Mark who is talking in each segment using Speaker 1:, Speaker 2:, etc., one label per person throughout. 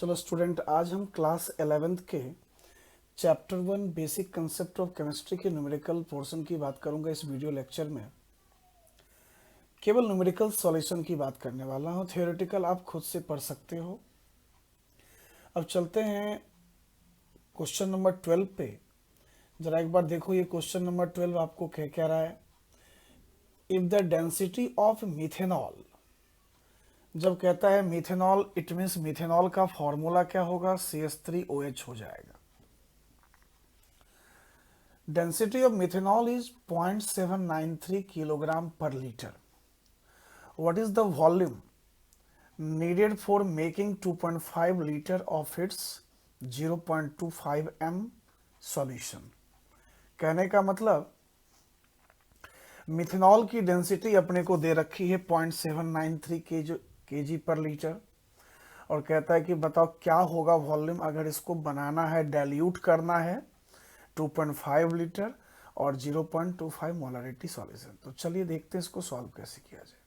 Speaker 1: चलो स्टूडेंट, आज हम क्लास 11th के chapter 1 basic concept of chemistry के न्यूमेरिकल पोर्शन की बात करूंगा। इस वीडियो लेक्चर में केवल न्यूमेरिकल सॉल्यूशन की बात करने वाला हूं। थियोरेटिकल आप खुद से पढ़ सकते हो। अब चलते हैं क्वेश्चन नंबर 12 पे। जरा एक बार देखो, ये क्वेश्चन नंबर 12 आपको क्या कह रहा है। If the density of methanol, जब कहता है मिथेनॉल, इट मीन्स मिथेनॉल का फॉर्मूला क्या होगा, CH3OH हो जाएगा। Density of methanol is 0.793 kilogram per liter. What is the volume needed for making 2.5 liter of its 0.25 m solution? कहने का मतलब मिथेनॉल की डेंसिटी अपने को दे रखी है 0.793 kg पर लीटर, और कहता है कि बताओ क्या होगा वॉल्यूम अगर इसको बनाना है, डाइल्यूट करना है 2.5 लीटर और 0.25 मोलरिटी सॉल्यूशन। तो चलिए देखते हैं इसको सॉल्व कैसे किया जाए।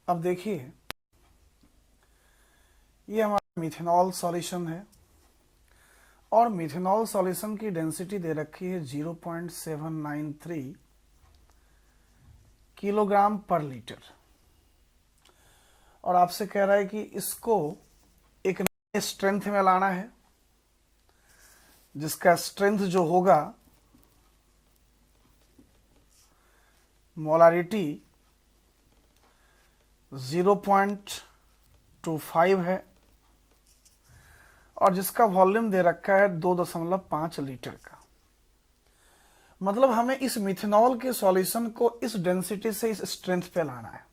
Speaker 1: अब देखिए, ये हमारा मिथेनॉल सॉल्यूशन है और मिथेनॉल सॉल्यूशन की डेंसिटी दे रखी है 0.793 किलोग्राम पर लीटर, और आपसे कह रहा है कि इसको एक स्ट्रेंथ में लाना है, जिसका स्ट्रेंथ जो होगा मोलारिटी 0.25 है, और जिसका वॉल्यूम दे रखा है 2.5 लीटर का। मतलब हमें इस मिथेनॉल के सॉल्यूशन को इस डेंसिटी से इस स्ट्रेंथ पे लाना है।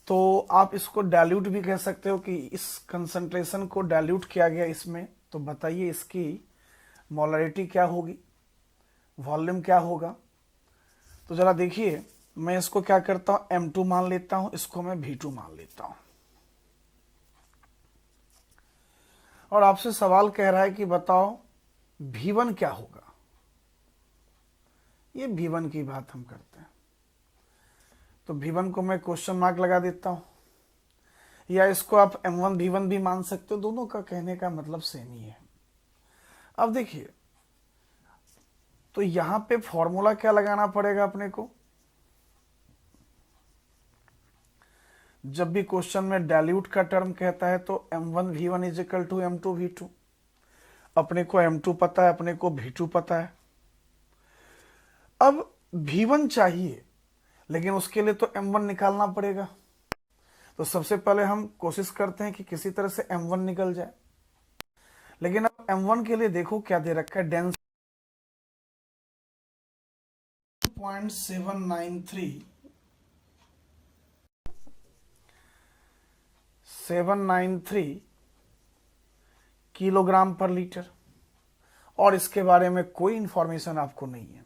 Speaker 1: तो आप इसको डाइल्यूट भी कह सकते हो कि इस कंसंट्रेशन को डाइल्यूट किया गया इसमें। तो बताइए इसकी मोलरिटी क्या होगी, वॉल्यूम क्या होगा। तो जरा देखिए, मैं इसको क्या करता हूं, M2 मान लेता हूं, इसको मैं V2 मान लेता हूं। और आपसे सवाल कह रहा है कि बताओ V1 क्या होगा। ये V1 की बात हम करते हैं, तो V1 को मैं क्वेश्चन मार्क लगा देता हूं, या इसको आप M1 V1 भी मान सकते हो। दोनों का कहने का मतलब सेम ही है। अब देखिए, तो यहां पे फॉर्मूला क्या लगाना पड़ेगा अपने को। जब भी क्वेश्चन में डाइल्यूट का टर्म कहता है तो M1 V1 is equal to M2 V2। अपने को M2 पता है, अपने को V2 पता है। अब V1 चाहिए, लेकिन उसके लिए तो M1 निकालना पड़ेगा। तो सबसे पहले हम कोशिश करते हैं कि किसी तरह से M1 निकल जाए। लेकिन अब M1 के लिए देखो क्या दे रखा है, डेंसिटी 793 किलोग्राम पर लीटर, और इसके बारे में कोई इंफॉर्मेशन आपको नहीं है।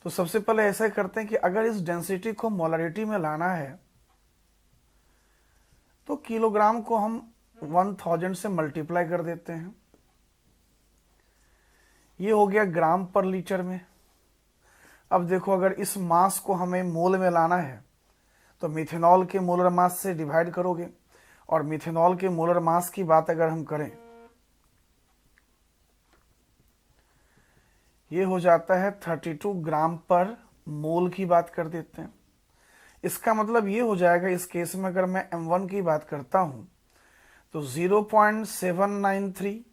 Speaker 1: तो सबसे पहले ऐसा करते हैं कि अगर इस डेंसिटी को मोलरिटी में लाना है तो किलोग्राम को हम 1000 से मल्टीप्लाई कर देते हैं। ये हो गया ग्राम पर लीटर में। अब देखो, अगर इस मास को हमें मोल में लाना है तो मिथेनॉल के मोलर मास से डिवाइड करोगे, और मिथेनॉल के मोलर मास की बात अगर हम करें, ये हो जाता है 32 ग्राम पर मोल की बात कर देते हैं। इसका मतलब ये हो जाएगा, इस केस में अगर मैं M1 की बात करता हूं तो 0.793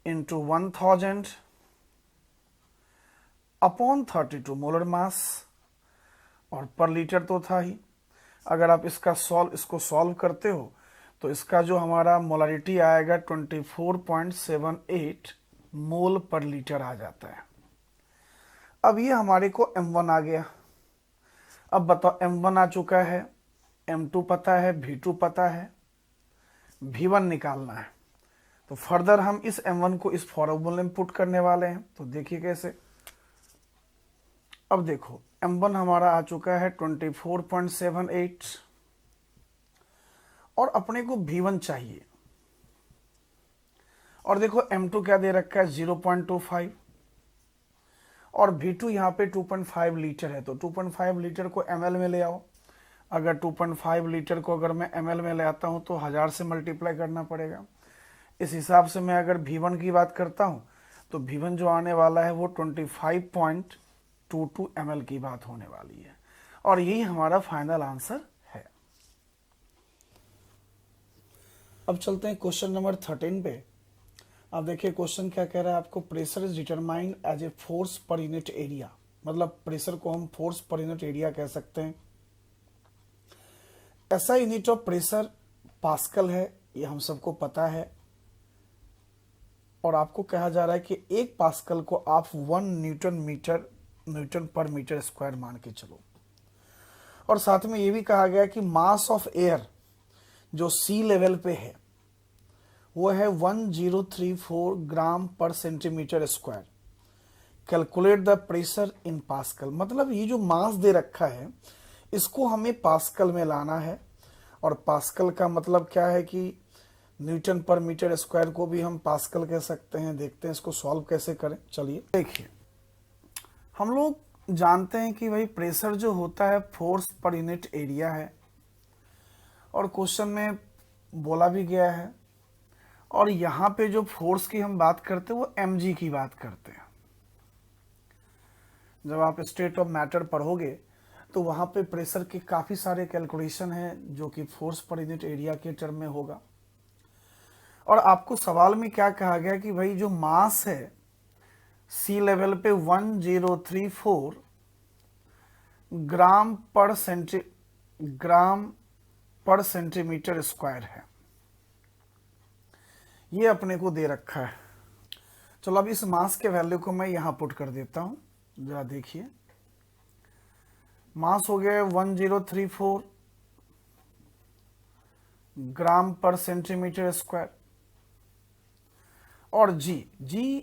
Speaker 1: इंटू 1000 अपॉन 32 मोलर मास, और पर लीटर तो था ही। अगर आप इसको सॉल्व करते हो तो इसका जो हमारा मोलारिटी आएगा 24.78 मोल पर लीटर आ जाता है। अब ये हमारे को M1 आ गया। अब बताओ, M1 आ चुका है, M2 पता है, V2 पता है, V1 निकालना है। तो फर्दर हम इस M1 को इस फॉर्मूले में पुट करने वाले हैं। तो देखिए कैसे। अब देखो, M1 हमारा आ चुका है 24.78, और अपने को V1 चाहिए। और देखो M2 क्या दे रखा है, 0.25, और V2 यहाँ पे 2.5 लीटर है, तो 2.5 लीटर को ml में ले आओ। अगर 2.5 लीटर को अगर मैं ml में ले आता हूँ तो 1000 से मल्टीप्लाई करना पड़ेगा। इस हिसाब से मैं अगर V1 की बात करता हूँ तो V1 जो आने वाला है वो 25.22 ml की बात होने वाली है, और यही हमारा फाइनल आंसर है। अब चलते हैं क्वेश्चन नंबर 13 पे। अब देखिए क्वेश्चन क्या कह रहा है आपको, pressure is determined as a force per unit area. मतलब प्रेशर को हम फोर्स पर यूनिट एरिया कह सकते हैं। ऐसा यूनिट ऑफ प्रेशर पास्कल है, ये हम सबको पता है, और आपको कहा जा रहा है कि एक पास्कल को आप 1 न्यूटन पर मीटर स्क्वायर मान के चलो। और साथ में ये भी कहा गया कि मास ऑफ एयर जो सी लेवल पे है वो है 1034 ग्राम पर centimetre square. Calculate the pressure in pascal. मतलब ये जो मास दे रखा है इसको हमें पास्कल में लाना है, और पास्कल का मतलब क्या है कि न्यूटन पर मीटर स्क्वायर को भी हम पास्कल कह सकते हैं। देखते हैं इसको सॉल्व कैसे करें। चलिए देखिए, हम लोग जानते हैं कि भाई प्रेशर जो होता है फोर्स पर यूनिट एरिया है, और क्वेश्चन में बोला भी गया है। और यहाँ पे जो फोर्स की हम बात करते हैं वो mg की बात करते हैं। जब आप स्टेट ऑफ मैटर पढ़ोगे तो वहाँ पे प्रेशर के काफ़ी सारे कैलकुलेशन हैं जो कि फोर्स पर यूनिट एरिया के टर्म में होगा। और आपको सवाल में क्या कहा गया कि भाई जो मास है सी लेवल पे 1034 ग्राम पर सेंटीमीटर स्क्वायर है, ये अपने को दे रखा है। चलो अब इस मास के वैल्यू को मैं यहां पुट कर देता हूं। जरा देखिए, मास हो गया 1034 ग्राम पर सेंटीमीटर स्क्वायर, और जी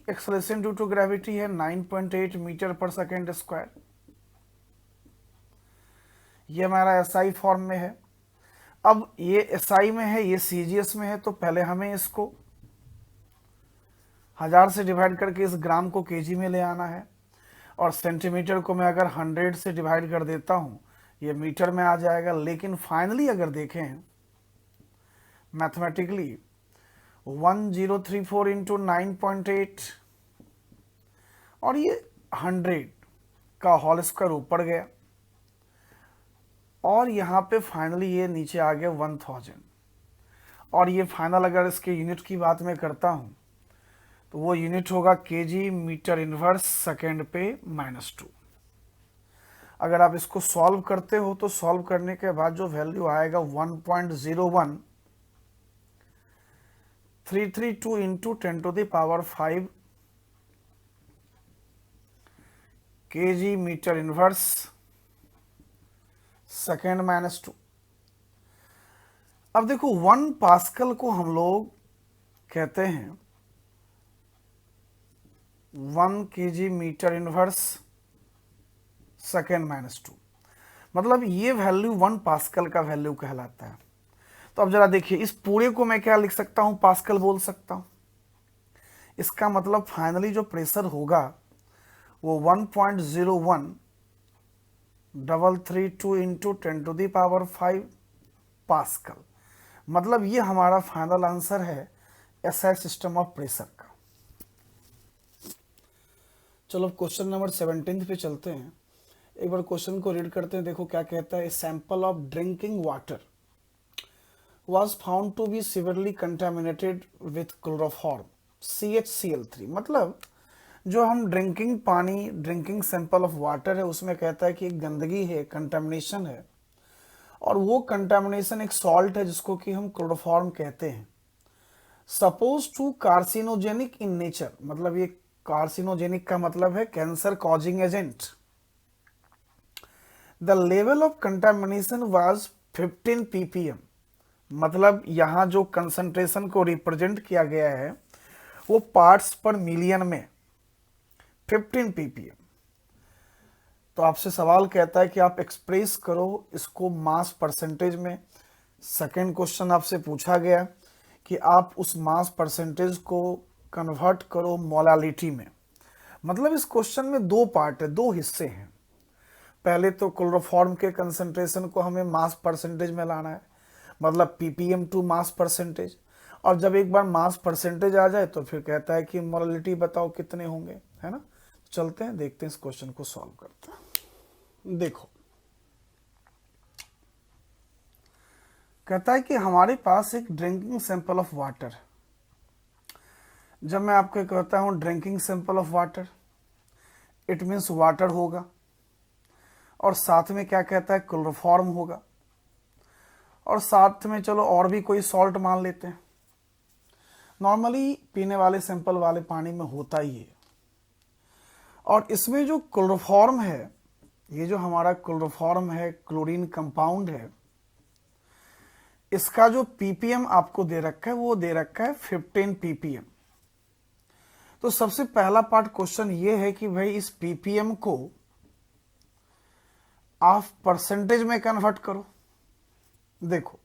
Speaker 1: एक्सेलरेशन ड्यू टू ग्रेविटी है 9.8 मीटर पर सेकेंड स्क्वायर। ये हमारा एसआई फॉर्म में है। अब ये एसआई में है, ये सीजीएस में है, तो पहले हमें इसको 1000 से डिवाइड करके इस ग्राम को केजी में ले आना है, और सेंटीमीटर को मैं अगर 100 से डिवाइड कर देता हूं ये मीटर में आ जाएगा। लेकिन फाइनली अगर देखें मैथमेटिकली 1034 इंटू 9.8 और ये 100 का होल स्क्वायर ऊपर गया, और यहाँ पे फाइनली ये नीचे आ गया 1000। और ये फाइनल अगर इसके यूनिट की बात मैं करता हूँ तो वो यूनिट होगा केजी मीटर इनवर्स सेकेंड पे -2। अगर आप इसको सॉल्व करते हो तो सॉल्व करने के बाद जो वैल्यू आएगा 1.01332 into 10⁵ KG metre inverse second -2। अब देखो 1 पास्कल को हम लोग कहते हैं 1 केजी मीटर इनवर्स सेकेंड -2। मतलब ये वैल्यू 1 पास्कल का वैल्यू कहलाता है। तो अब जरा देखिए, इस पूरे को मैं क्या लिख सकता हूं, पास्कल बोल सकता हूं। इसका मतलब फाइनली जो प्रेशर होगा वो 1.01332 इंटू 10⁵ पास्कल। मतलब ये हमारा फाइनल आंसर है एसआई सिस्टम ऑफ प्रेशर का। चलो क्वेश्चन नंबर 17 पे चलते हैं। एक बार क्वेश्चन को रीड करते हैं, देखो क्या कहता है। Sample of drinking water was found to be severely contaminated with chloroform CHCl3। मतलब जो हम ड्रिंकिंग सैंपल ऑफ वाटर है उसमें कहता है कि एक गंदगी है, कंटामिनेशन है, और वो कंटामिनेशन एक सॉल्ट है जिसको कि हम क्लोरोफॉर्म कहते हैं। Suppose to carcinogenic in nature. मतलब ये कार्सिनोजेनिक का मतलब है cancer causing agent. The level of contamination was 15 ppm। मतलब यहां जो कंसंट्रेशन को रिप्रेजेंट किया गया है वो पार्ट्स पर मिलियन में 15 ppm। तो आपसे सवाल कहता है कि आप एक्सप्रेस करो इसको मास परसेंटेज में। सेकेंड क्वेश्चन आपसे पूछा गया कि आप उस मास परसेंटेज को कन्वर्ट करो मोलालिटी में। मतलब इस क्वेश्चन में दो पार्ट है, दो हिस्से हैं। पहले तो क्लोरोफॉर्म के कंसंट्रेशन को हमें मास परसेंटेज में लाना है, मतलब ppm टू मास परसेंटेज। और जब एक बार मास परसेंटेज आ जाए तो फिर कहता है कि मोलालिटी बताओ कितने होंगे, है ना। चलते हैं, देखते हैं इस क्वेश्चन को सॉल्व करते हैं। देखो, कहता है कि हमारे पास एक ड्रिंकिंग सैंपल ऑफ वाटर। जब मैं आपको कहता हूं drinking sample of water, it means water होगा, और साथ में क्या कहता है, क्लोरोफॉर्म होगा, और साथ में चलो और भी कोई सॉल्ट मान लेते हैं। नॉर्मली पीने वाले सैंपल वाले पानी में होता ही है। और इसमें जो क्लोरोफॉर्म है, ये जो हमारा क्लोरोफॉर्म है, क्लोरीन कंपाउंड है, इसका जो ppm आपको दे रखा है वो दे रखा है 15 ppm। तो सबसे पहला पार्ट क्वेश्चन ये है कि भाई इस ppm को आप परसेंटेज में कन्वर्ट करो। देखो,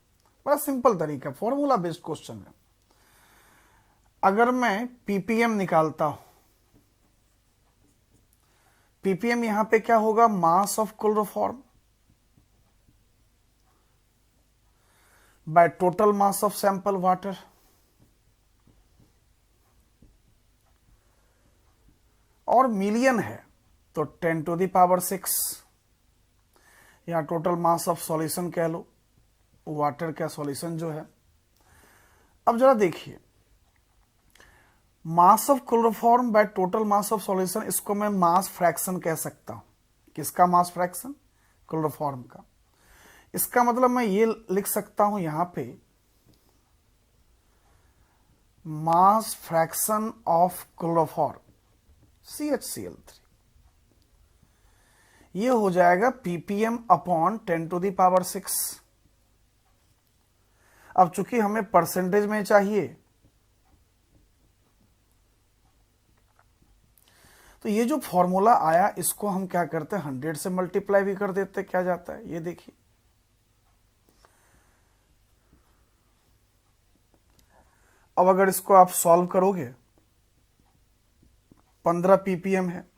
Speaker 1: बड़ा सिंपल तरीका, फॉर्मूला बेस्ड क्वेश्चन है। अगर मैं ppm निकालता हूं, ppm यहां पे क्या होगा, mass of chloroform by total mass of sample water. और मिलियन है तो 10⁶, या टोटल मास ऑफ सॉल्यूशन कह लो, वाटर का सॉल्यूशन जो है। अब जरा देखिए, mass of chloroform by total mass of solution, इसको मैं मास फ्रैक्शन कह सकता हूं। किसका मास फ्रैक्शन, क्लोरोफॉर्म का। इसका मतलब मैं ये लिख सकता हूं यहां पे, mass fraction of chloroform CHCl3, ये हो जाएगा ppm अपॉन 10⁶। अब चूंकि हमें परसेंटेज में चाहिए, तो ये जो फॉर्मूला आया इसको हम क्या करते हैं, 100 से मल्टीप्लाई भी कर देते, क्या जाता है, ये देखिए। अब अगर इसको आप सॉल्व करोगे, 15 ppm है,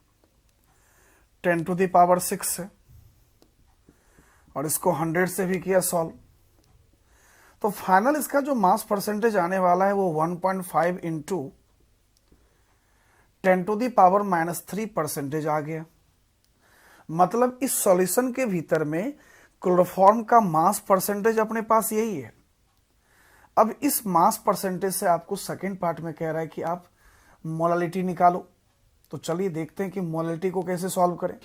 Speaker 1: 10⁶ है, और इसको 100 से भी किया सॉल्व, तो फाइनल इसका जो मास परसेंटेज आने वाला है वो 1.5 इंटू 10⁻³ आ गया। मतलब इस सॉल्यूशन के भीतर में क्लोरोफॉर्म का मास परसेंटेज अपने पास यही है। अब इस मास परसेंटेज से आपको सेकंड पार्ट में कह रहा है कि आप मोलालिटी निकालो। तो चलिए देखते हैं कि मोलालिटी को कैसे सॉल्व करें।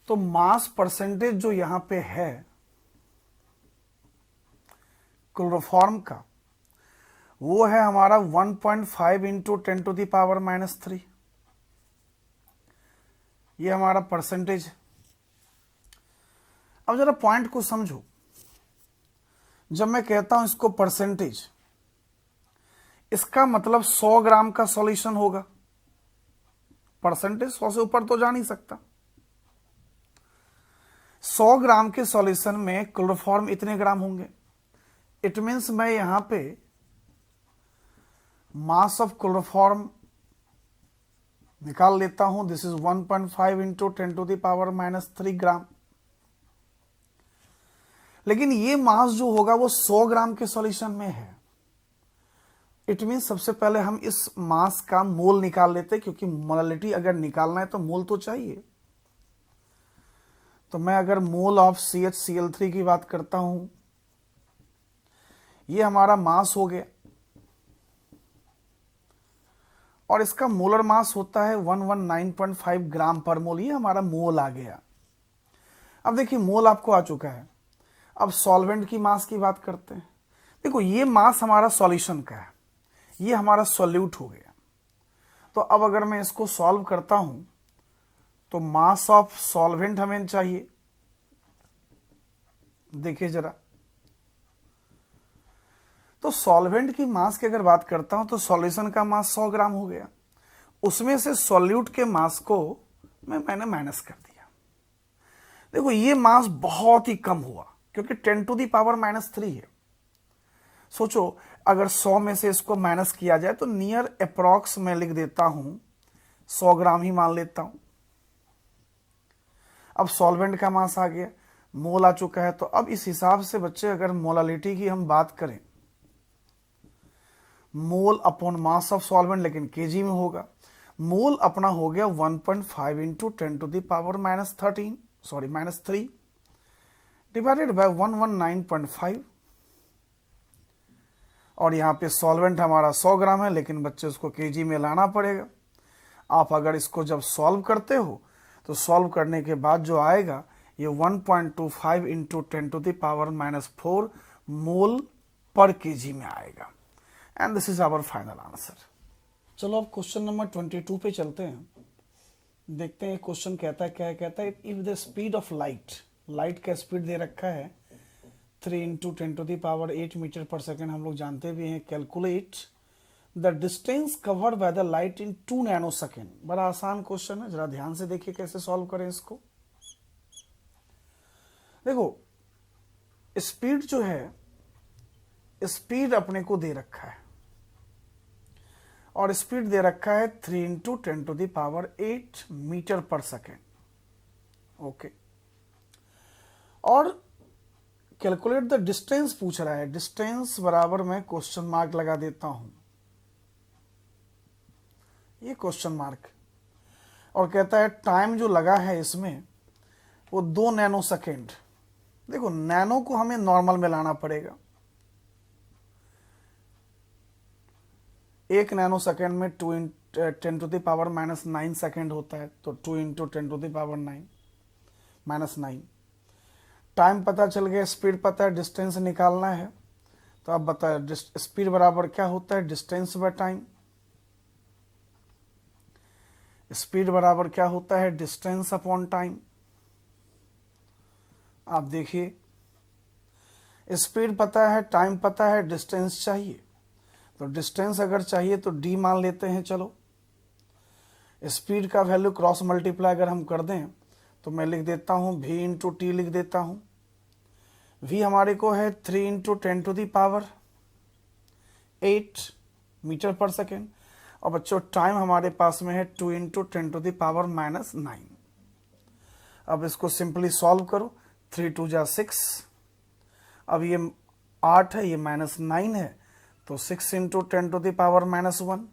Speaker 1: तो मास परसेंटेज जो यहां पे है क्लोरोफॉर्म का, वो है हमारा 1.5 इंटू 10⁻³ ये हमारा परसेंटेज। अब जरा पॉइंट को समझो, जब मैं कहता हूं इसको परसेंटेज, इसका मतलब 100 ग्राम का सॉल्यूशन होगा। परसेंटेज 100 से ऊपर तो जा नहीं सकता। 100 ग्राम के सॉल्यूशन में क्लोरोफॉर्म इतने ग्राम होंगे। इट मीन्स मैं यहां पे मास ऑफ क्लोरोफॉर्म निकाल लेता हूं। दिस इज 1.5 इंटू 10⁻³ ग्राम। लेकिन ये मास जो होगा वो 100 ग्राम के सॉल्यूशन में है। इट मीन्स सबसे पहले हम इस मास का मोल निकाल लेते, क्योंकि मोलालिटी अगर निकालना है तो मोल तो चाहिए। तो मैं अगर मोल ऑफ CHCl3 की बात करता हूं, ये हमारा मास हो गया, और इसका मोलर मास होता है 119.5 ग्राम पर मोल। ये हमारा मोल आ गया। अब देखिए, मोल आपको आ चुका है। अब सॉल्वेंट की मास की बात करते हैं। देखो, ये मास हमारा सॉल्यूशन का है, ये हमारा सॉल्यूट हो गया। तो अब अगर मैं इसको सॉल्व करता हूं, तो मास ऑफ सॉल्वेंट हमें चाहिए। देखिए जरा, तो सॉल्वेंट की मास की अगर बात करता हूं तो सॉल्यूशन का मास 100 ग्राम हो गया। उसमें से सॉल्यूट के मास को मैंने माइनस कर दिया। देखो, ये मास बहुत ही कम हुआ, क्योंकि 10⁻³ है। सोचो अगर 100 में से इसको माइनस किया जाए तो नियर अप्रॉक्स मैं लिख देता हूं 100 ग्राम ही मान लेता हूं। अब सॉल्वेंट का मास आ गया, मोल आ चुका है। तो अब इस हिसाब से बच्चे अगर मोलालिटी की हम बात करें, mole upon mass of solvent, लेकिन केजी में होगा। मोल अपना हो गया 1.5 into 10 to the power -3 divided by 119.5। और यहाँ पे सॉल्वेंट हमारा 100 ग्राम है, लेकिन बच्चे उसको केजी में लाना पड़ेगा। आप अगर इसको जब सॉल्व करते हो तो सॉल्व करने के बाद जो आएगा ये 1.25 into 10 to the power -4 mole per KG में आएगा। And this is our final answer. चलो अब क्वेश्चन नंबर 22 पे चलते हैं। देखते हैं क्वेश्चन कहता है क्या है। कहता है if the speed of light का स्पीड दे रखा है 3 into 10 to the power 8 metre per second, हम लोग जानते भी हैं। Calculate the distance covered by the light in 2 nanosecond. बड़ा आसान क्वेश्चन है, जरा ध्यान से देखिए कैसे सॉल्व करें इसको। देखो स्पीड जो है, स्पीड अपने को दे रखा है और स्पीड दे रखा है 3 into 10 to the power 8 metre per second. Okay, और कैलकुलेट द डिस्टेंस पूछ रहा है। डिस्टेंस बराबर मैं क्वेश्चन मार्क लगा देता हूं, ये क्वेश्चन मार्क। और कहता है टाइम जो लगा है इसमें वो 2 नैनो सेकेंड। देखो नैनो को हमें नॉर्मल में लाना पड़ेगा। 1 नैनो सेकेंड में 2 into 10 to the power -9 second होता है, तो 2 into 10 to the power -9। Time पता चल गया, स्पीड पता है, डिस्टेंस निकालना है। तो अब बताए स्पीड बराबर क्या होता है, डिस्टेंस बाय टाइम। स्पीड बराबर क्या होता है, डिस्टेंस अपॉन टाइम। आप देखिए स्पीड पता है, टाइम पता है, डिस्टेंस चाहिए। तो डिस्टेंस अगर चाहिए तो d मान लेते हैं। चलो स्पीड का वैल्यू क्रॉस मल्टीप्लाई अगर हम कर दें तो मैं लिख देता हूं v इंटू टी लिख देता हूं। v हमारे को है 3 into 10 to the power 8 metre per second. और बच्चों टाइम हमारे पास में है 2 इंटू 10 टू द पावर -9। अब इसको सिंपली सॉल्व करो, 3 2 जा 6। अब ये 8 है, ये -9 है, तो 6 इंटू 10 टू द पावर -1।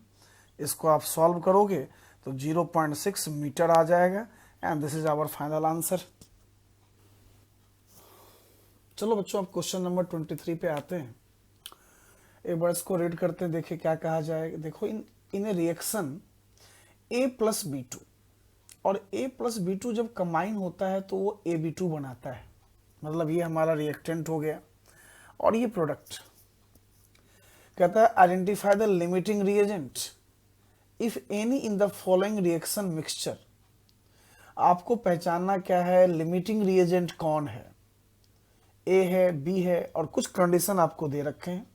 Speaker 1: इसको आप सॉल्व करोगे तो 0.6 मीटर आ जाएगा। And this is our final answer. चलो बच्चों अब क्वेश्चन नंबर 23 पे आते हैं। एक बार इसको रीड करते हैं, देखिए क्या कहा जाएगा। देखो इन रिएक्शन A प्लस B2, और A प्लस B2 जब कंबाइन होता है तो वो AB2 बनाता है। मतलब ये हमारा रिएक्टेंट हो गया और ये प्रोडक्ट। कहता है identify the limiting reagent if any in the following reaction mixture. आपको पहचानना क्या है, लिमिटिंग रिएजेंट कौन है। ए है, बी है, और कुछ कंडीशन आपको दे रखे हैं।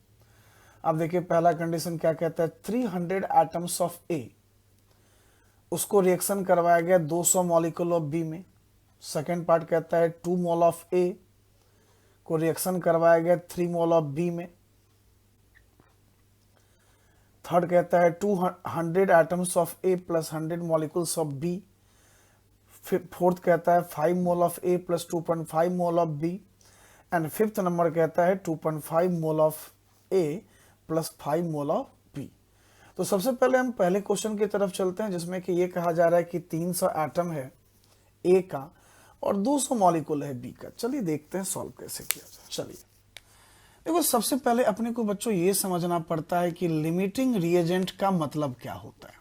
Speaker 1: अब देखिए पहला कंडीशन क्या कहता है, 300 एटम्स ऑफ ए, उसको रिएक्शन करवाया गया 200 मॉलिक्यूल ऑफ बी में। सेकेंड पार्ट कहता है 2 मोल ऑफ ए को रिएक्शन करवाया गया 3 मोल ऑफ बी में। थर्ड कहता है 200 atoms of A plus 100 molecules of B. Fourth कहता है 5 mole of A plus 2.5 mole of B. And fifth number कहता है 2.5 mole of A plus 5 mole of B. तो सबसे पहले हम पहले क्वेश्चन की तरफ चलते हैं, जिसमें कि ये कहा जा रहा है कि 300 एटम है ए का और 200 मॉलिक्यूल है बी का। चलिए देखते हैं सॉल्व कैसे किया जाए। चलिए देखो सबसे पहले अपने को बच्चों ये समझना पड़ता है कि लिमिटिंग रिएजेंट का मतलब क्या होता है।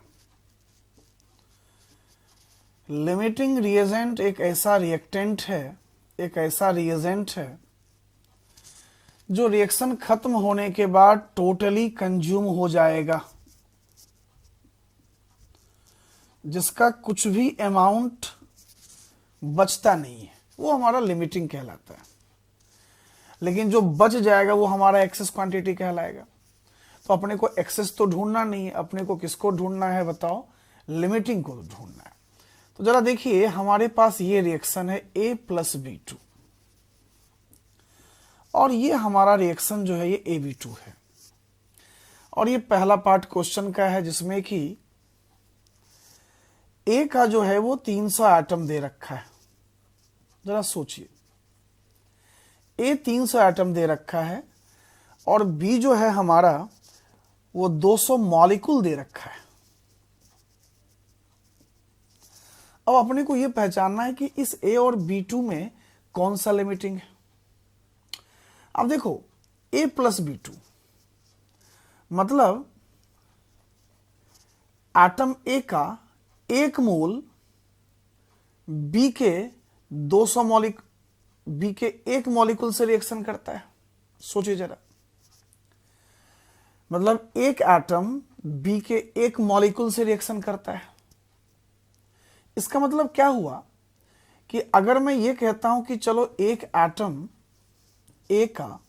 Speaker 1: लिमिटिंग रिएजेंट एक ऐसा रिएक्टेंट है, एक ऐसा रिएजेंट है जो रिएक्शन खत्म होने के बाद टोटली कंज्यूम हो जाएगा, जिसका कुछ भी अमाउंट बचता नहीं है, वो हमारा लिमिटिंग कहलाता है। लेकिन जो बच जाएगा वो हमारा एक्सेस क्वांटिटी कहलाएगा। तो अपने को एक्सेस तो ढूंढना नहीं है, अपने को किसको ढूंढना है बताओ, लिमिटिंग को ढूंढना है। तो जरा देखिए हमारे पास ये रिएक्शन है A प्लस B2 और ये हमारा रिएक्शन जो है ये AB2 है। और ये पहला पार्ट क्वेश्चन का है जिसमें कि ए का जो है वो 300 एटम दे रखा है। जरा सोचिए, ए 300 एटम दे रखा है और बी जो है हमारा वो 200 मॉलिक्यूल दे रखा है। अब अपने को ये पहचानना है कि इस ए और B2 में कौन सा लिमिटिंग है। अब देखो, A प्लस B2 मतलब एटम ए का 1 मोल बी के 200 बी के 1 मॉलिक्यूल से रिएक्शन करता है। सोचिए जरा, मतलब एक एटम बी के 1 मॉलिक्यूल से रिएक्शन करता है। इसका मतलब क्या हुआ कि अगर मैं ये कहता हूं कि चलो एक एटम ए का,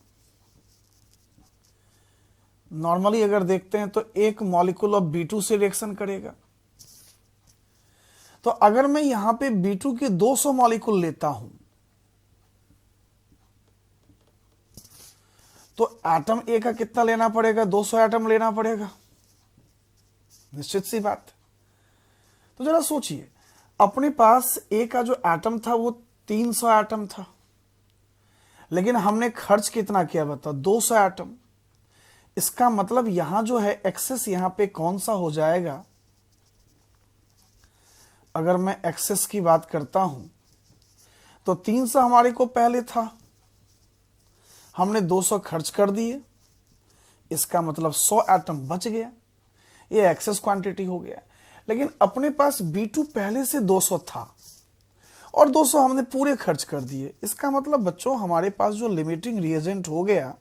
Speaker 1: नॉर्मली अगर देखते हैं तो 1 मॉलिक्यूल ऑफ B2 से रिएक्शन करेगा, तो अगर मैं यहां पे B2 के 200 मॉलिक्यूल लेता हूं तो एटम ए का कितना लेना पड़ेगा? 200 एटम लेना पड़ेगा, निश्चित सी बात। तो जरा सोचिए, अपने पास ए का जो एटम था वो 300 एटम था, लेकिन हमने खर्च कितना किया बता? 200 एटम। इसका मतलब यहां जो है एक्सेस यहां पे कौन सा हो जाएगा? अगर मैं एक्सेस की बात करता हूं तो 300 हमारे को पहले था, हमने 200 खर्च कर दिए, इसका मतलब 100 एटम बच गया, ये एक्सेस क्वांटिटी हो गया। लेकिन अपने पास B2 पहले से 200 था और 200 हमने पूरे खर्च कर दिए। इसका मतलब बच्चों हमारे पास जो लिमिटिंग रिएजेंट हो गया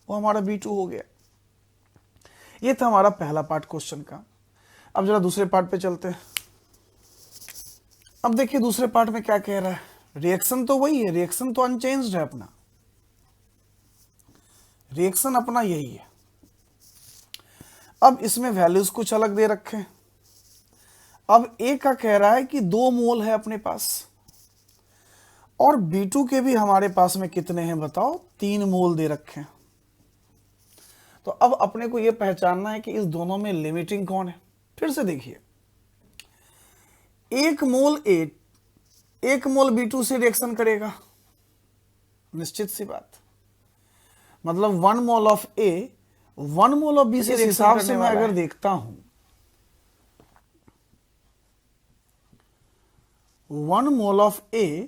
Speaker 1: वो हमारा B2 हो गया। ये था हमारा पहला पार्ट क्वेश्चन का। अब जरा दूसरे पार्ट पे चलते हैं। अब देखिए दूसरे पार्ट में क्या कह रहा है। रिएक्शन तो वही है, रिएक्शन तो अनचेंज्ड है, अपना रिएक्शन अपना यही है। अब इसमें वैल्यूज कुछ अलग दे रखे हैं। अब ए का कह रहा है कि 2 मोल है अपने पास और B2 के भी हमारे पास में कितने हैं बताओ? 3 मोल दे रखे हैं। तो अब अपने को यह पहचानना है कि इस दोनों में लिमिटिंग कौन है। फिर से देखिए, 1 मोल B2 से रिएक्शन करेगा, निश्चित सी बात। मतलब 1 mole of A 1 mole of B से रिएक्शन करने वाला है। इस हिसाब से मैं अगर देखता हूं 1 मोल ऑफ A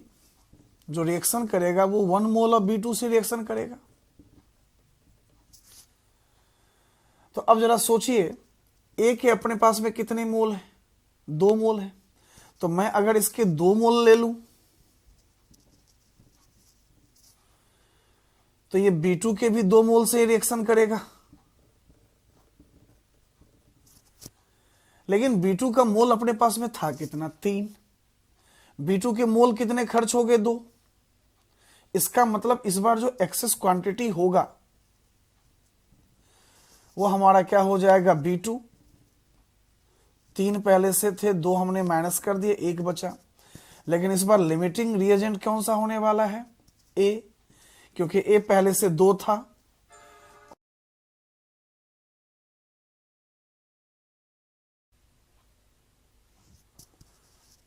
Speaker 1: जो रिएक्शन करेगा वो 1 मोल ऑफ B2 से रिएक्शन करेगा। तो अब जरा सोचिए, A के अपने पास में कितने मोल है? 2 मोल है। तो मैं अगर इसके 2 मोल ले लूं तो ये B2 के भी 2 मोल से रिएक्शन करेगा, लेकिन B2 का मोल अपने पास में था कितना? 3। B2 के मोल कितने खर्च हो गए? 2। इसका मतलब इस बार जो एक्सेस क्वांटिटी होगा वो हमारा क्या हो जाएगा? B2। 3 पहले से थे, 2 हमने माइनस कर दिए, 1 बचा। लेकिन इस बार लिमिटिंग रिएजेंट कौन सा होने वाला है? A, क्योंकि A पहले से 2 था।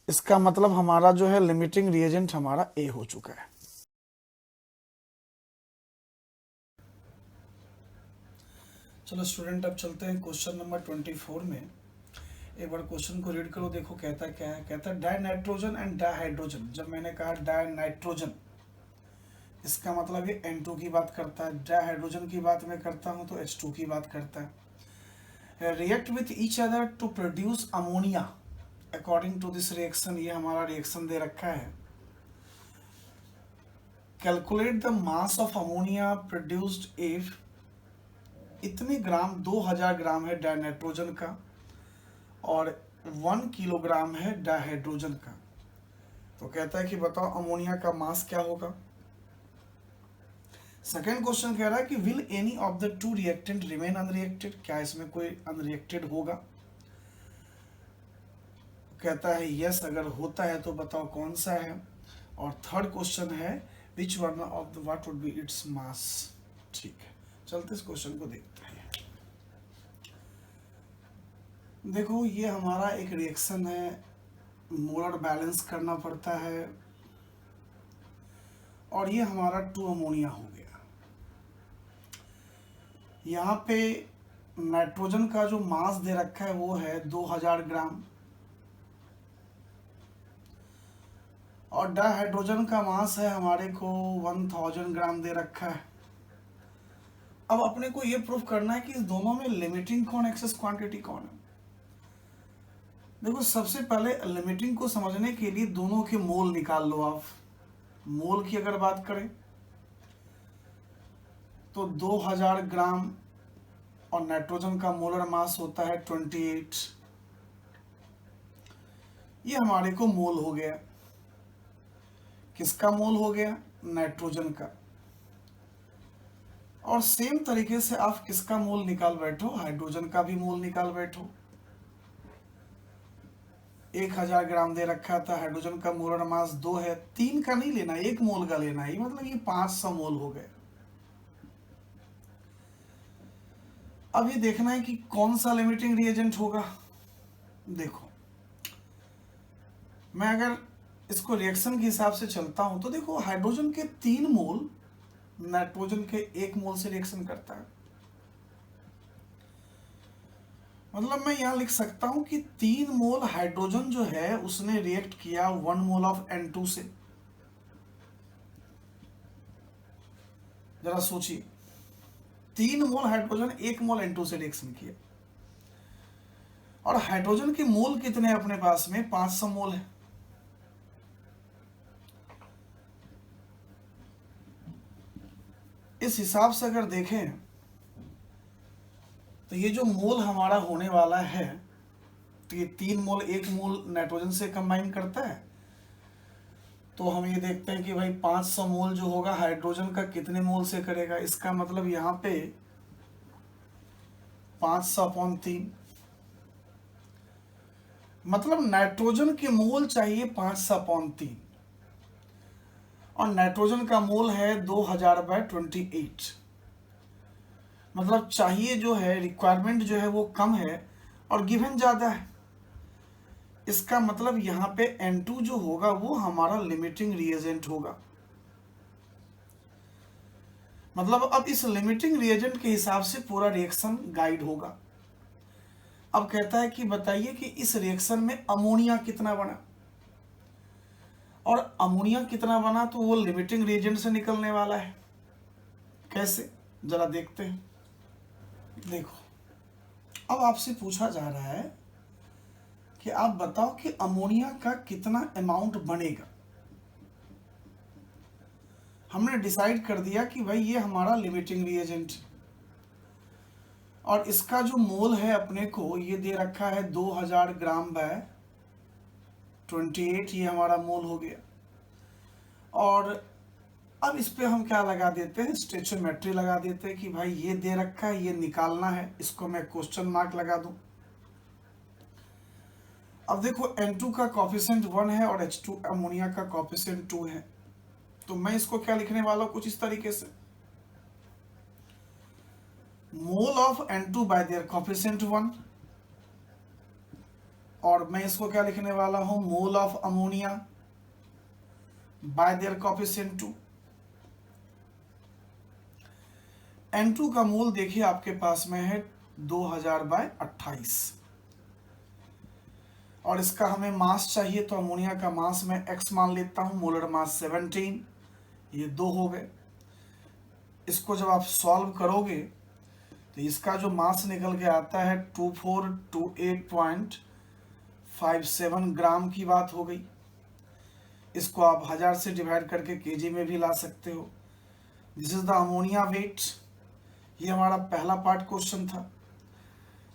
Speaker 1: इसका मतलब हमारा जो है लिमिटिंग रिएजेंट हमारा A हो चुका है। चलो स्टूडेंट, अब चलते हैं क्वेश्चन नंबर 24 में। एक बार क्वेश्चन को रीड करो, देखो कहता क्या है। कहता है die nitrogen and di hydrogen. जब मैंने कहा डाई नाइट्रोजन, इसका मतलब ये N2 की बात करता है। डाई हाइड्रोजन की बात मैं करता हूं तो H2 की बात करता है। React with each other to produce ammonia according to this reaction. ये हमारा रिएक्शन दे रखा है। Calculate the mass of ammonia produced if इतने ग्राम, 2000 ग्राम है डाई नाइट्रोजन का और 1 किलोग्राम है डाई हाइड्रोजन का। तो कहता है कि बताओ अमोनिया का मास क्या होगा। सेकेंड क्वेश्चन कह रहा है कि will any of the 2 reactant remain unreacted. क्या इसमें कोई अनरिएक्टेड होगा? कहता है यस, अगर होता है तो बताओ कौन सा है। और थर्ड क्वेश्चन है which one of the what would be its mass. ठीक है, चलते इस क्वेश्चन को देखते हैं। देखो ये हमारा एक रिएक्शन है, मोलर बैलेंस करना पड़ता है, और ये हमारा 2 अमोनिया हो गया। यहाँ पे नाइट्रोजन का जो मास दे रखा है वो है 2000 ग्राम, और डाइहाइड्रोजन का मास है हमारे को 1000 ग्राम दे रखा है। अब अपने को ये प्रूफ करना है कि इस दोनों में लिमिटिंग कौन, एक्सेस क्वांटिटी कौन है। देखो सबसे पहले लिमिटिंग को समझने के लिए दोनों के मोल निकाल लो आप। मोल की अगर बात करें तो 2000 ग्राम और नाइट्रोजन का मोलर मास होता है 28। ये हमारे को मोल हो गया। किसका मोल हो गया? नाइट्रोजन का। और सेम तरीके से आप किसका मोल निकाल बैठो? हाइड्रोजन का भी मोल निकाल बैठो। 1000 ग्राम दे रखा था, हाइड्रोजन का मोलर मास 2 है, 3 का नहीं लेना, 1 मोल का लेना है, मतलब ये 500 मोल हो गए। अब ये देखना है कि कौन सा लिमिटिंग रिएजेंट होगा। देखो मैं अगर इसको रिएक्शन के हिसाब से चलता हूं तो देखो हाइड्रोजन के 3 मोल नाइट्रोजन के 1 मोल से रिएक्शन करता है। मतलब मैं यहां लिख सकता हूं कि 3 मोल हाइड्रोजन जो है उसने रिएक्ट किया 1 मोल ऑफ N2 से। जरा सोचिए, 3 मोल हाइड्रोजन 1 मोल N2 से रिएक्शन किया, और हाइड्रोजन के मोल कितने हैं अपने पास में? 500 मोल है। इस हिसाब से अगर देखें तो ये जो मोल हमारा होने वाला है, तो ये 3 मोल 1 मोल नाइट्रोजन से कंबाइन करता है, तो हम ये देखते हैं कि भाई 500 मोल जो होगा हाइड्रोजन का कितने मोल से करेगा। इसका मतलब यहाँ पे 500/3, मतलब नाइट्रोजन के मोल चाहिए 500/3, और नाइट्रोजन का मोल है 2000/28। मतलब चाहिए जो है, रिक्वायरमेंट जो है वो कम है और गिवन ज़्यादा है। इसका मतलब यहाँ पे N2 जो होगा वो हमारा लिमिटिंग रिएजेंट होगा। मतलब अब इस लिमिटिंग रिएजेंट के हिसाब से पूरा रिएक्शन गाइड होगा। अब कहता है कि बताइए कि इस रिएक्शन में अमोनिया कितना बना, और अमोनिया कितना बना तो वो लिमिटिंग रिएजेंट से निकलने वाला है। कैसे, जरा देखते हैं। देखो अब आपसे पूछा जा रहा है कि आप बताओ कि अमोनिया का कितना अमाउंट बनेगा। हमने डिसाइड कर दिया कि भाई ये हमारा लिमिटिंग रिएजेंट, और इसका जो मोल है अपने को ये दे रखा है 2000 ग्राम/28, ये हमारा मोल हो गया। और अब इस पे हम क्या लगा देते हैं? स्टेचोमेट्री लगा देते हैं कि भाई ये दे रखा है, ये निकालना है, इसको मैं क्वेश्चन मार्क लगा दूं। अब देखो N2 का कॉफिशिएंट 1 है और H2 अमोनिया का कॉफिशिएंट 2 है, तो मैं इसको क्या लिखने वाला हूं? कुछ इस तरीके से, mole of N2 bye there coefficient 1, और मैं इसको क्या लिखने वाला हूं? Mole of ammonia bye there coefficient 2। N2 का मोल देखिए आपके पास में है 2000/28, और इसका हमें मास चाहिए, तो अमोनिया का मास मैं x मान लेता हूं, मोलर मास 17, ये 2 हो गए। इसको जब आप सॉल्व करोगे तो इसका जो मास निकल के आता है 2428.57 ग्राम की बात हो गई। इसको आप 1000 से डिवाइड करके केजी में भी ला सकते हो। This is the ammonia weight. ये हमारा पहला पार्ट क्वेश्चन था,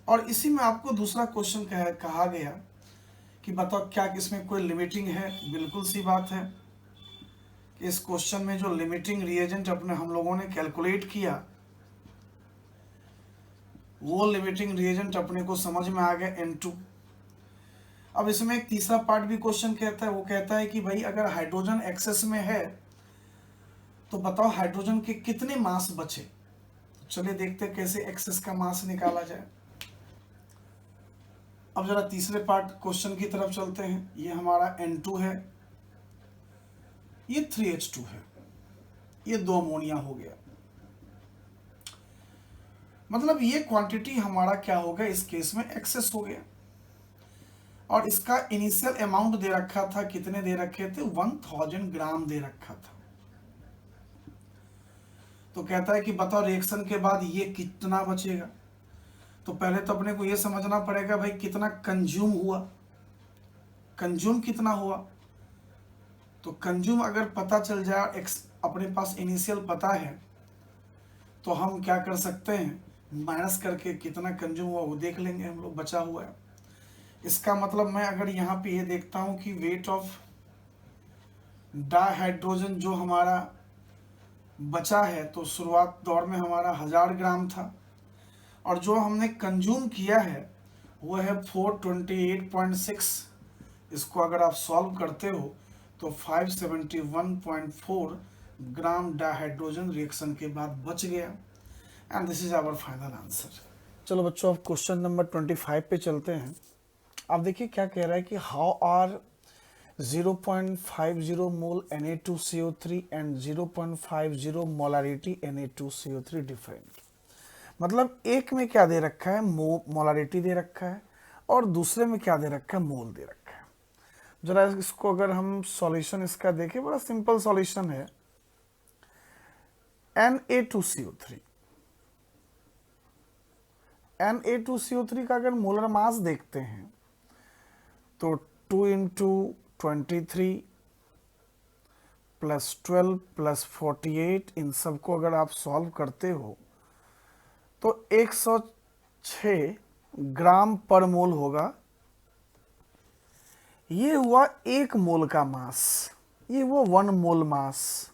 Speaker 1: और इसी में आपको दूसरा क्वेश्चन कहा गया कि बताओ क्या इसमें कोई लिमिटिंग है। बिल्कुल सी बात है कि इस क्वेश्चन में जो लिमिटिंग रिएजेंट अपने हम लोगों ने कैलकुलेट किया, वो लिमिटिंग रिएजेंट अपने को समझ में आ गया N2। अब इसमें एक तीसरा पार्ट भी क्वेश्चन कहता है, वो कहता है कि भाई अगर हाइड्रोजन एक्सेस में है तो बताओ हाइड्रोजन के कितने मास बचे। चलिए देखते हैं कैसे एक्सेस का मास निकाला जाए। अब जरा तीसरे पार्ट क्वेश्चन की तरफ चलते हैं। ये हमारा N2 है, ये 3H2 है, ये 2 अमोनिया हो गया। मतलब ये क्वांटिटी हमारा क्या हो गया, इस केस में एक्सेस हो गया। और इसका इनिशियल अमाउंट दे रखा था, कितने दे रखे थे, 1000 ग्राम दे रखा था। तो कहता है कि बताओ रिएक्शन के बाद ये कितना बचेगा। तो पहले तो अपने को ये समझना पड़ेगा भाई कितना कंज्यूम हुआ, कंज्यूम कितना हुआ। तो कंज्यूम अगर पता चल जाए, अपने पास इनिशियल पता है, तो हम क्या कर सकते हैं, माइनस करके कितना कंज्यूम हुआ वो देख लेंगे हम लोग, बचा हुआ है। इसका मतलब मैं अगर यहाँ पे ये देखता हूँ कि वेट ऑफ डाइहाइड्रोजन जो हमारा बचा है, तो शुरुआत दौर में हमारा 1000 ग्राम था, और जो हमने कंज्यूम किया है वो है 428.6। इसको अगर आप सॉल्व करते हो तो 571.4 ग्राम डाइहाइड्रोजन रिएक्शन के बाद बच गया। And this is our final answer. चलो बच्चों, अब क्वेश्चन नंबर 25 पे चलते हैं। आप देखिए क्या कह रहा है कि how are 0.50 mole Na2CO3 and 0.50 molarity Na2CO3 different. मतलब एक में क्या दे रखा है, मोलारिटी दे रखा है, और दूसरे में क्या दे रखा है, मोल दे रखा है। जरा इसको अगर हम सॉल्यूशन इसका देखें, बड़ा सिंपल सॉल्यूशन है। Na2CO3 Na2CO3 का अगर मोलर मास देखते हैं तो 2 इंटू 23 प्लस 12 प्लस 48, इन सबको अगर आप सॉल्व करते हो तो 106 ग्राम पर मोल होगा। ये हुआ 1 मोल का मास, ये हुआ 1 मोल मास।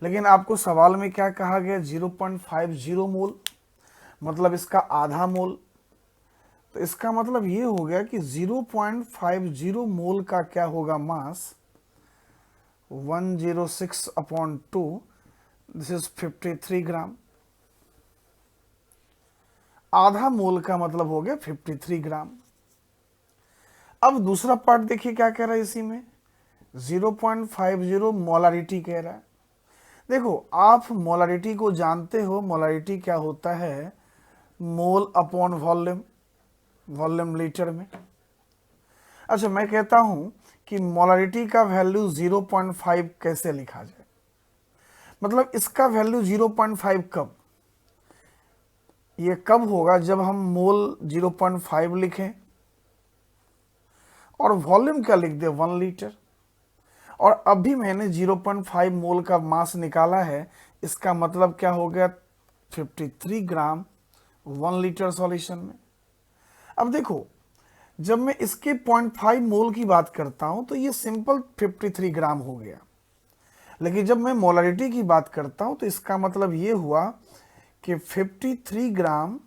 Speaker 1: लेकिन आपको सवाल में क्या कहा गया, 0.50 मोल, मतलब इसका आधा मोल। तो इसका मतलब ये हो गया कि 0.50 मोल का क्या होगा मास, 106/2, दिस इज 53 ग्राम। आधा मोल का मतलब हो गया 53 ग्राम। अब दूसरा पार्ट देखिए क्या कह रहा है इसी में, 0.50 मोलारिटी कह रहा है। देखो आप मोलारिटी को जानते हो, मोलारिटी क्या होता है, mole upon volume, volume litre में। अच्छा मैं कहता हूं कि मोलारिटी का वैल्यू 0.5 कैसे लिखा जाए, मतलब इसका वैल्यू 0.5 कब, ये कब होगा जब हम मोल 0.5 लिखें और वॉल्यूम क्या लिख दे, 1 लीटर। और अभी मैंने 0.5 मोल का मास निकाला है, इसका मतलब क्या हो गया, 53 ग्राम 1 लीटर सॉल्यूशन में। अब देखो जब मैं इसके 0.5 मोल की बात करता हूं तो ये सिंपल 53 ग्राम हो गया, लेकिन जब मैं मोलारिटी की बात करता हूं तो इसका मतलब ये हुआ कि 53 ग्राम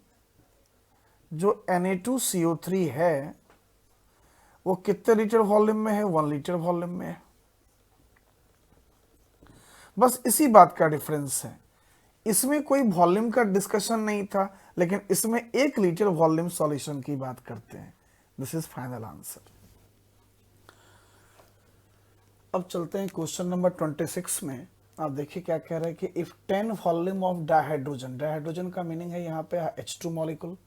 Speaker 1: जो Na2CO3 है वो कितने लीटर वॉल्यूम में है, 1 लीटर वॉल्यूम में है। बस इसी बात का डिफरेंस है, इसमें कोई वॉल्यूम का डिस्कशन नहीं था, लेकिन इसमें 1 लीटर वॉल्यूम सॉल्यूशन की बात करते हैं। This is final answer. अब चलते हैं क्वेश्चन नंबर 26 में। आप देखिए क्या कह रहा है कि if 10 volume of dihydrogen, dihydrogen का मीनिंग है यहाँ पे H2 molecule,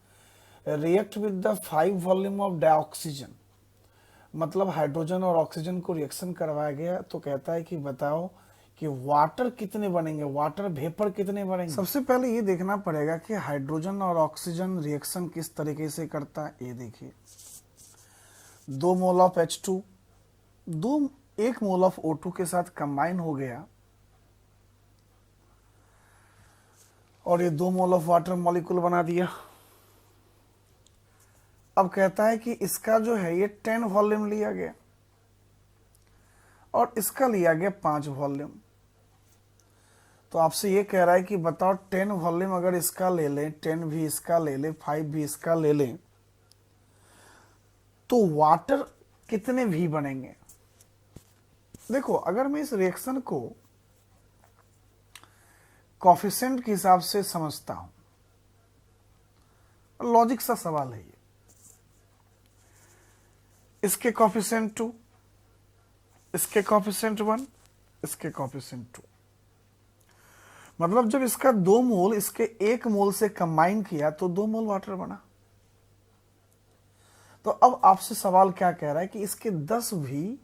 Speaker 1: react with the 5 volume of dioxygen, मतलब हाइड्रोजन और ऑक्सीजन को रिएक्शन करवाया गया। तो कहता है कि बताओ कि वाटर कितने बनेंगे, वाटर वेपर कितने बनेंगे। सबसे पहले ये देखना पड़ेगा कि हाइड्रोजन और ऑक्सीजन रिएक्शन किस तरीके से करता है। ये देखिए 2 mole of H2 1 mole of O2 के साथ कंबाइन हो गया और ये 2 मोल ऑफ वाटर मॉलिक्यूल बना दिया। अब कहता है कि इसका जो है ये 10 वॉल्यूम लिया गया और इसका लिया गया 5 वॉल्यूम। तो आपसे ये कह रहा है कि बताओ 10 वॉल्यूम अगर इसका ले लें, 10 भी इसका ले लें, 5 भी इसका ले लें, तो वाटर कितने भी बनेंगे। देखो अगर मैं इस रिएक्शन को कोफिशिएंट के हिसाब से समझता हूं, लॉजिक सा सवाल है ये, इसके कॉफिशिएंट 2, इसके कॉफिशिएंट 1, इसके कॉफिशिएंट 2। मतलब जब इसका 2 मोल इसके 1 मोल से कंबाइन किया तो 2 मोल वाटर बना। तो अब आपसे सवाल क्या कह रहा है कि इसके 10 भी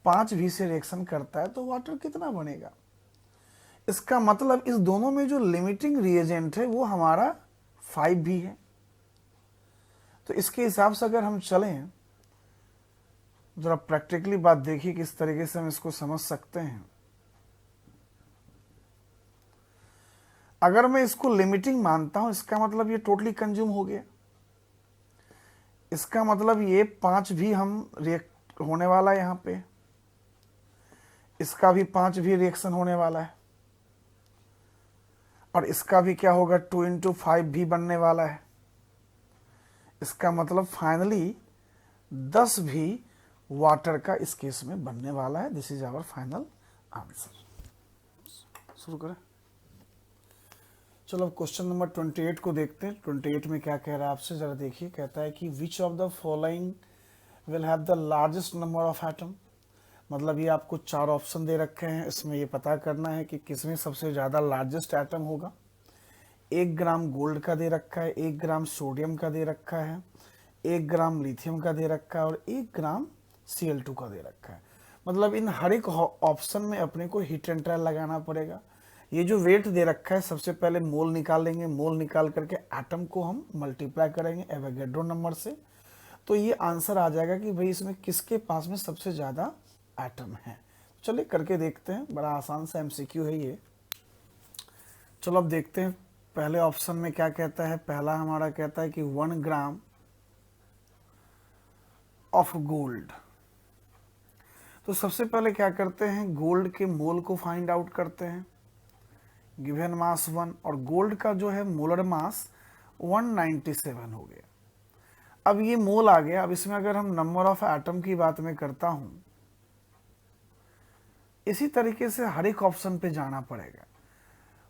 Speaker 1: 5 भी से रिएक्शन करता है तो वाटर कितना बनेगा। इसका मतलब इस दोनों में जो लिमिटिंग रिएजेंट है वो हमारा 5 भी है। तो इसके हिसाब से अगर हम चलें, जरा प्रैक्टिकली बात देखिए किस तरीके से हम इसको समझ सकते हैं। अगर मैं इसको लिमिटिंग मानता हूं, इसका मतलब ये टोटली कंज्यूम हो गया। इसका मतलब ये 5 भी हम रिएक्ट होने वाला है यहां पे, इसका भी 5 भी रिएक्शन होने वाला है, और इसका भी क्या होगा 2 × 5 भी बनने वाला है। इसका मतलब फाइनली 10 भी वाटर का इस केस में बनने वाला है। This is our final answer. शुरू करें। चलो अब क्वेश्चन नंबर 28 को देखते हैं। 28 में क्या कह रहा है आपसे, जरा देखिए। कहता है कि which of the following will have the largest number of atom. मतलब ये आपको 4 ऑप्शन दे रखे हैं, इसमें ये पता करना है कि किसमें सबसे ज़्यादा लार्जेस्ट एटम होगा। 1 ग्राम गोल्ड का दे रखा है, 1 ग्राम सोडियम का दे रखा है, 1 ग्राम लिथियम का दे रखा है, और 1 ग्राम Cl2 का दे रखा है। मतलब इन हर एक ऑप्शन में अपने को हिट एंड ट्रायल लगाना पड़ेगा। ये जो वेट दे रखा है, सबसे पहले मोल निकालेंगे, मोल निकाल करके एटम को हम मल्टीप्लाई करेंगे एवोगैड्रो नंबर से, तो ये आंसर आ जाएगा कि भाई इसमें किसके पास में सबसे ज़्यादा एटम है। चलिए करके देखते हैं, बड़ा आसान सा MCQ है ये। चलो अब देखते हैं पहले ऑप्शन में क्या कहता है। पहला हमारा कहता है कि 1 ग्राम ऑफ गोल्ड। तो सबसे पहले क्या करते हैं, गोल्ड के मोल को फाइंड आउट करते हैं। गिवन मास 1, और गोल्ड का जो है मोलर मास 197 हो गया। अब ये मोल आ गया। अब इसमें अगर हम नंबर ऑफ एटम की बात में करता हूं, इसी तरीके से हर एक ऑप्शन पे जाना पड़ेगा।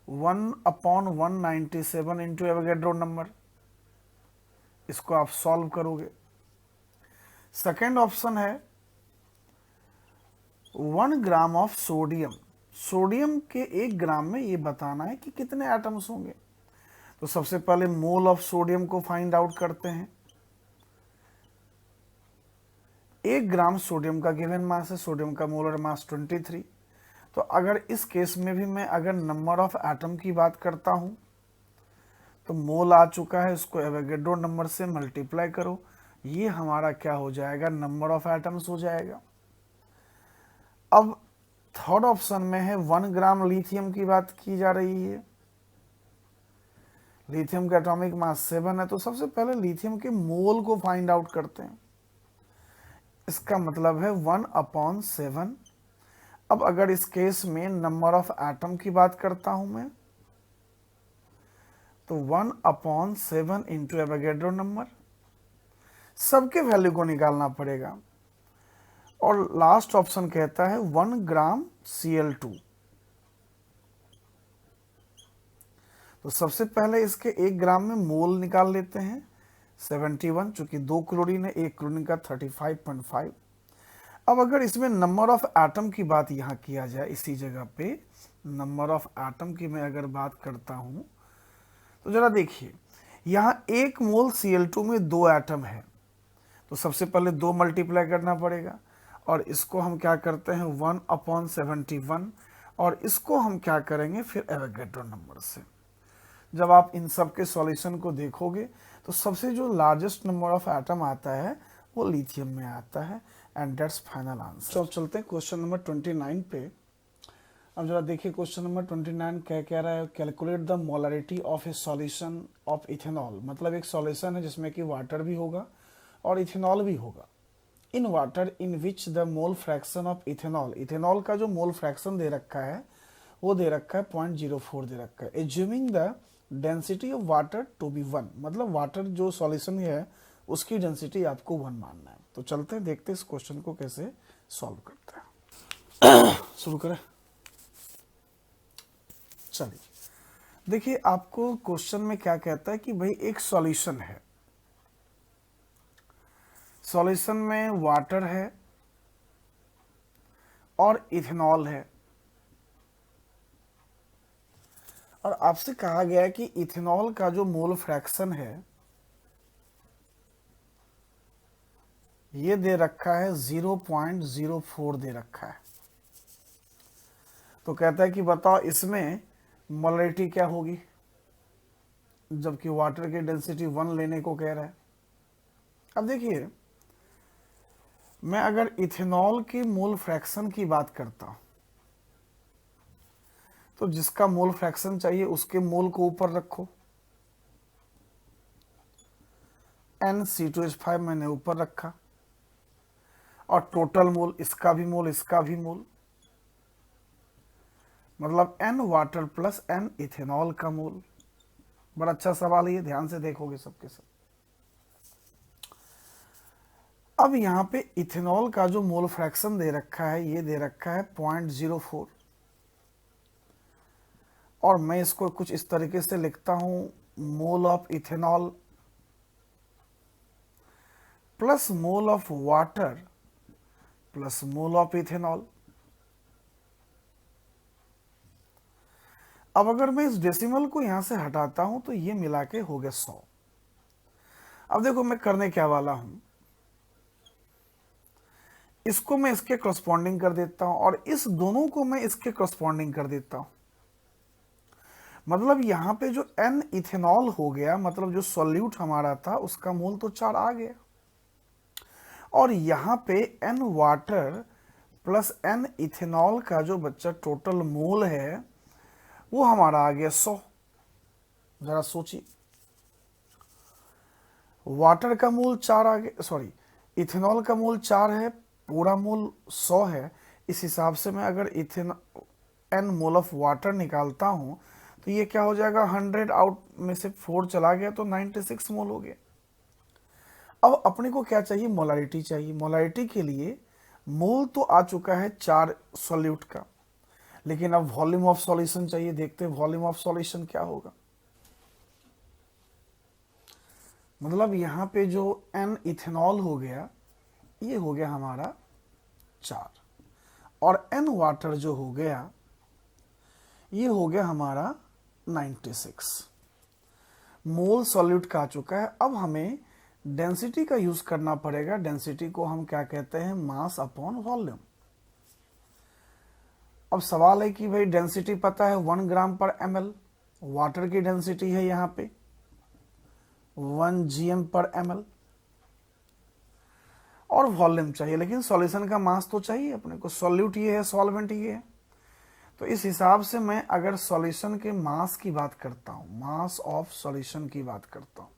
Speaker 1: 1/197 इंटू एवोगैड्रो नंबर, इसको आप सॉल्व करोगे। सेकेंड ऑप्शन है 1 ग्राम ऑफ सोडियम। सोडियम के 1 ग्राम में ये बताना है कि कितने एटम्स होंगे। तो सबसे पहले मोल ऑफ सोडियम को फाइंड आउट करते हैं। 1 ग्राम सोडियम का गिवन मास है, सोडियम का मोलर मास 23। तो अगर इस केस में भी मैं अगर नंबर ऑफ एटम की बात करता हूं, तो मोल आ चुका है, इसको एवोगैड्रो नंबर से मल्टीप्लाई करो, ये हमारा क्या हो जाएगा, नंबर ऑफ एटम्स हो जाएगा। अब थर्ड ऑप्शन में है 1 ग्राम लिथियम की बात की जा रही है। लिथियम का एटॉमिक मास 7 है, तो सबसे पहले लिथियम के मोल को फाइंड आउट करते हैं। इसका मतलब है 1/7। अब अगर इस केस में नंबर ऑफ एटम की बात करता हूं मैं, तो 1/7 इंटू एवोगैड्रो नंबर, सबके वैल्यू को निकालना पड़ेगा। और लास्ट ऑप्शन कहता है 1 ग्राम Cl2। तो सबसे पहले इसके 1 ग्राम में मोल निकाल लेते हैं 71, चूंकि 2 क्लोरीन है, 1 क्लोरीन का 35.5। अब अगर इसमें नंबर ऑफ एटम की बात यहाँ किया जाए, इसी जगह पे नंबर ऑफ एटम की मैं अगर बात करता हूं, तो जरा देखिए, यहाँ 1 मोल Cl2 में 2 एटम है, तो सबसे पहले 2 मल्टीप्लाई करना पड़ेगा, और इसको हम क्या करते हैं 1/71, और इसको हम क्या करेंगे फिर एवोगैड्रो नंबर से। जब आप इन सब के सॉल्यूशन को देखोगे तो सबसे जो लार्जेस्ट नंबर ऑफ एटम आता है वो लिथियम में आता है, एंड दैट्स फाइनल आंसर। तो चलते हैं क्वेश्चन नंबर 29 पे। अब जरा देखिए क्वेश्चन नंबर 29 क्या कह रहा है, calculate the molarity of A solution of ethanol. मतलब एक सॉल्यूशन है जिसमें कि वाटर भी होगा और इथेनॉल भी होगा। In water in which the mole fraction of ethanol, ethanol का जो मोल फ्रैक्शन दे रखा है वो दे रखा है 0.04 दे रखा है। Assuming the density of water to be 1, मतलब वाटर जो सॉल्यूशन है उसकी डेंसिटी आपको 1 मानना है। तो चलते हैं, देखते हैं इस क्वेश्चन को कैसे सॉल्व करते हैं। शुरू करें। चलिए देखिए, आपको क्वेश्चन में क्या कहता है कि भाई एक सॉल्यूशन है, सॉल्यूशन में वाटर है और इथेनॉल है, और आपसे कहा गया है कि इथेनॉल का जो मोल फ्रैक्शन है ये दे रखा है 0.04 दे रखा है। तो कहता है कि बताओ इसमें मोलरिटी क्या होगी, जबकि वाटर की डेंसिटी 1 लेने को कह रहा है। अब देखिए, मैं अगर इथेनॉल के मोल फ्रैक्शन की बात करता हूं तो जिसका मोल फ्रैक्शन चाहिए उसके मोल को ऊपर रखो, NC2H5 मैंने ऊपर रखा, और टोटल मोल, इसका भी मोल इसका भी मोल, मतलब N water plus N ethanol का मोल। बड़ा अच्छा सवाल है ये, ध्यान से देखोगे सबके सब। अब यहां पे इथेनॉल का जो मोल फ्रैक्शन दे रखा है ये दे रखा है 0.04, और मैं इसको कुछ इस तरीके से लिखता हूं, mole of ethanol plus mole of water plus mole of ethanol. अब अगर मैं इस डेसिमल को यहां से हटाता हूं तो ये मिला के हो गया 100। अब देखो मैं करने क्या वाला हूं, इसको मैं इसके करस्पॉन्डिंग कर देता हूं और इस दोनों को मैं इसके करस्पॉन्डिंग कर देता हूं। मतलब यहां पे जो N इथेनॉल हो गया, मतलब जो सॉल्यूट हमारा था उसका मोल तो 4 आ गया, और यहां पे N water plus N ethanol का जो बच्चा टोटल मोल है वो हमारा आ गया 100। जरा सोचिए, वाटर का मोल 4 आ गया, सॉरी इथेनॉल का मोल 4 है, पूरा मोल 100 है। इस हिसाब से मैं अगर N मोल ऑफ वाटर निकालता हूं तो ये क्या हो जाएगा, 100 आउट में से 4 चला गया तो 96 मोल हो गया। अब अपने को क्या चाहिए, मोलारिटी चाहिए। मोलारिटी के लिए मोल तो आ चुका है 4 सॉल्यूट का, लेकिन अब वॉल्यूम ऑफ सॉल्यूशन चाहिए। देखते हैं वॉल्यूम ऑफ सॉल्यूशन क्या होगा। मतलब यहां पे जो N इथेनॉल हो गया ये हो गया हमारा 4, और N वाटर जो हो गया ये हो गया हमारा 96। मोल सॉल्यूट का आ चुका है। अब हमें डेंसिटी का यूज करना पड़ेगा। डेंसिटी को हम क्या कहते हैं, मास अपॉन वॉल्यूम। अब सवाल है कि भाई डेंसिटी पता है 1 ग्राम पर ml, वाटर की डेंसिटी है यहां पे 1 GM पर ml, और वॉल्यूम चाहिए, लेकिन सॉल्यूशन का मास तो चाहिए अपने को। सॉल्यूट ये है, सॉल्वेंट ये है। तो इस हिसाब से मैं अगर सॉल्यूशन के मास की बात करता हूं, मास ऑफ सॉल्यूशन की बात करता हूं,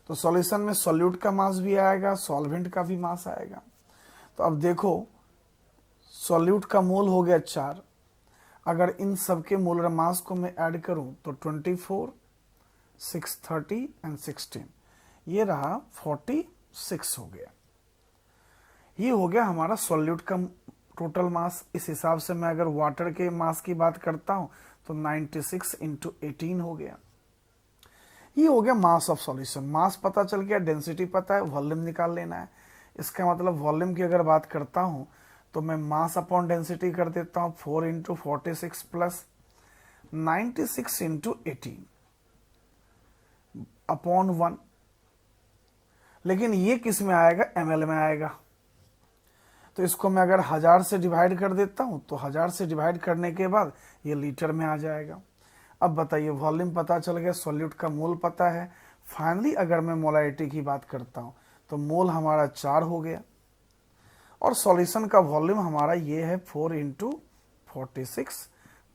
Speaker 1: तो सॉल्यूशन में सॉल्यूट का मास भी आएगा, सॉल्वेंट का भी मास आएगा। तो अब देखो, सॉल्यूट का मोल हो गया 4, अगर इन सबके मोलर मास को मैं ऐड करूं तो 24, 630 एंड 16, ये रहा 46 हो गया। ये हो गया हमारा सॉल्यूट का टोटल मास। इस हिसाब से मैं अगर वाटर के मास की बात करता हूं तो 96 इंटू 18 हो गया। ये हो गया मास ऑफ सॉल्यूशन। मास पता चल गया, डेंसिटी पता है, वॉल्यूम निकाल लेना है। इसका मतलब वॉल्यूम की अगर बात करता हूं तो मैं मास अपॉन डेंसिटी कर देता हूं, 4 इंटू 46 प्लस 96 इंटू 18 अपॉन 1। लेकिन ये किस में आएगा, ml में आएगा। तो इसको मैं अगर 1000 से डिवाइड कर देता हूं तो 1000 से डिवाइड करने के बाद ये लीटर में आ जाएगा। अब बताइए, वॉल्यूम पता चल गया, सॉल्यूट का मोल पता है। फाइनली अगर मैं मोलारिटी की बात करता हूं तो मोल हमारा 4 हो गया, और सॉल्यूशन का वॉल्यूम हमारा ये है 4 इंटू 46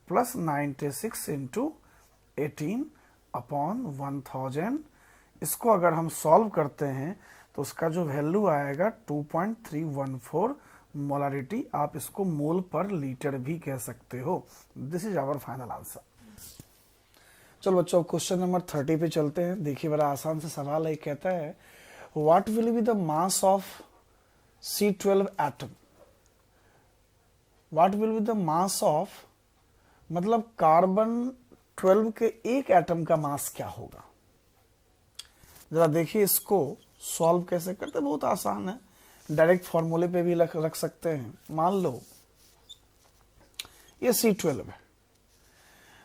Speaker 1: प्लस 96 इंटू 18 अपॉन 1000। इसको अगर हम सॉल्व करते हैं तो उसका जो वैल्यू आएगा 2.314 मोलारिटी। आप इसको मोल पर लीटर भी कह सकते हो। This is our final answer. चलो बच्चों, क्वेश्चन नंबर 30 पे चलते हैं। देखिए, बड़ा आसान से सवाल है। कहता है what will be the mass of C12 atom. What will be the mass of, मतलब कार्बन 12 के एक एटम का मास क्या होगा। जरा देखिए, इसको सॉल्व कैसे करते हैं, बहुत आसान है, डायरेक्ट फॉर्मूले पे भी रख सकते हैं। मान लो ये C12 है,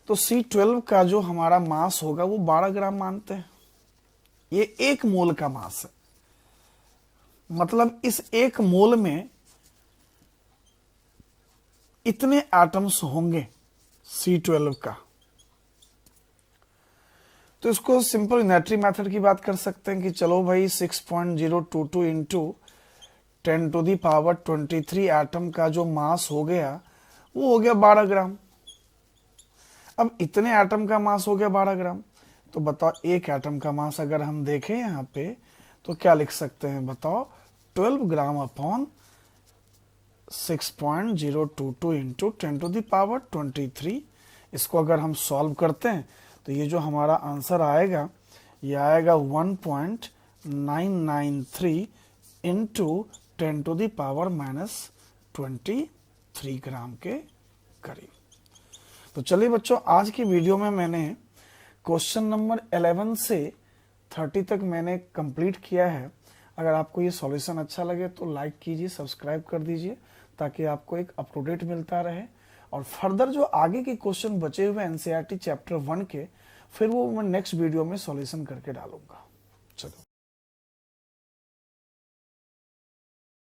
Speaker 1: तो C12 का जो हमारा मास होगा वो 12 ग्राम मानते हैं। ये 1 मोल का मास है, मतलब इस 1 मोल में इतने एटम्स होंगे C12 का। तो इसको सिंपल यूनिटरी मेथड की बात कर सकते हैं कि चलो भाई 6.022 इंटू 10⁻23 एटम का जो मास हो गया वो हो गया 12 ग्राम। अब इतने एटम का मास हो गया 12 ग्राम, तो बताओ एक एटम का मास अगर हम देखें यहाँ पे तो क्या लिख सकते हैं, बताओ 12 ग्राम अपॉन 6.022 इंटू 10⁻23। इसको अगर हम सॉल्व करते हैं तो ये जो हमारा आंसर आएगा ये आएगा 1.993 इंटू 10⁻⁻23 ग्राम के करीब। तो चलिए बच्चों, आज की वीडियो में मैंने क्वेश्चन नंबर 11 से 30 तक मैंने कंप्लीट किया है। अगर आपको ये सॉल्यूशन अच्छा लगे तो लाइक कीजिए, सब्सक्राइब कर दीजिए, ताकि आपको एक अप टू डेट मिलता रहे। और फर्दर जो आगे के क्वेश्चन बचे हुए एनसीईआरटी चैप्टर 1 के, फिर वो मैं नेक्स्ट वीडियो में सॉल्यूशन करके डालूंगा। चलो।